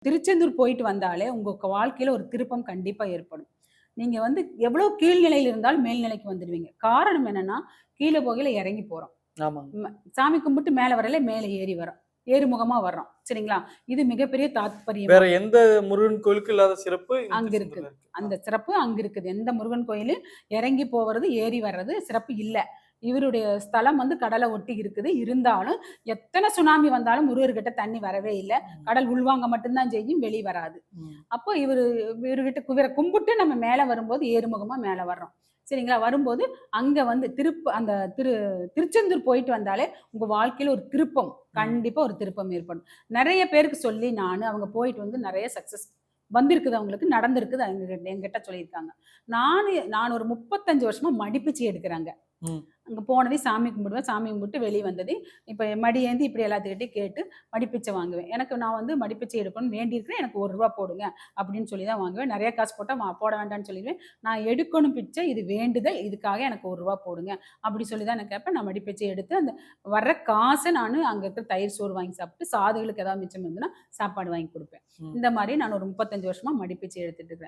திருச்செந்தூர் போயிட்டு வந்தாலே உங்க வாழ்க்கையில ஒரு திருப்பம் கண்டிப்பா ஏற்படும். நீங்க வந்து எவ்வளோ கீழ்நிலையில இருந்தாலும் மேல்நிலைக்கு வந்துடுவீங்க. காரணம் என்னன்னா, கீழ போகையில இறங்கி போறோம். ஆமாங்க. சாமி கும்பிட்டு மேல வரயில மேல ஏறி வரோம். ஏறுமுகமா வர்றோம். சரிங்களா? இது மிகப்பெரிய வேற தாத்பரியமா எந்த முருகன் கோயிலுக்கும் இல்லாத சிறப்பு இந்த அங்க இருக்குது. திருச்செந்தூர்ல இருக்கு. அந்த சிறப்பு அங்க இருக்குது. எந்த முருகன் கோயிலு இறங்கி போவது, ஏறி வர்றது சிறப்பு இல்ல. இவருடைய ஸ்தலம் வந்து கடல ஒட்டி இருக்குது. இருந்தாலும் எத்தன சுனாமி வந்தாலும் முருகர்கிட்ட தண்ணி வரவே இல்ல. ம். கடல் உள்வாங்க மட்டும் தான் செய்யும், வெளி வராது. ம். அப்போ இவர்கிட்ட கும்பிட்டு நம்ம மேல வரும்போது ஏறுமுகமா மேல வர்றோம். சரிங்களா? வரும்போது அங்க வந்து அந்த திருச்செந்தூர் போயிட்டு வந்தாலே உங்க வாழ்க்கையில ஒரு திருப்பம், ம். கண்டிப்பா ஒரு திருப்பம் ஏற்படும். நெறைய பேருக்கு சொல்லி அவங்க போயிட்டு வந்து நெறைய சக்சஸ் வந்திருக்குது அவங்களுக்கு, நடந்திருக்குது. என்கிட்ட சொல்லியிருக்காங்க. நான் ஒரு 35 வருஷமா மடிப்பிச்சை எடுக்கிறேங்க. ம். அங்க போனதையும் சாமி கும்பிடுவேன். சாமி கும்பிட்டு வெளிய வந்ததையும், இப்ப மடி ஏந்தி இப்படி எல்லாத்துக்கிட்டயும் கேட்டு மடிப்பிச்சை வாங்குவேன். நான் வந்து மடிப்பிச்சை எடுக்கணும்னு வேண்டியிருக்கிறேன். எனக்கு ரூ. 1 போடுங்க அப்படின்னு சொல்லி தான் வாங்குவேன். நெறைய காசு போட்டா போட வேண்டாம்ன்னு சொல்லிருவேன். நான் எடுக்கணும் பிச்சை, இது வேண்டுதல். இதுக்காக எனக்கு ரூ. 1 போடுங்க. அப்படி சொல்லி தான் நான் கேட்பேன். நான் மடிப்பிச்சை எடுத்து அந்த வர்ற காச நானு அங்க இருக்கிற தயிர் சோறு வாங்கி சாப்பிட்டு, சாதுகளுக்கு ஏதாவது மிச்சம் இருந்ததுன்னா சாப்பாடு வாங்கி குடுப்பேன். ம். இந்த மாரி நான் ஒரு 35 வருஷமா மடிப்பிச்சை எடுத்துட்டு இருக்கிறேன்.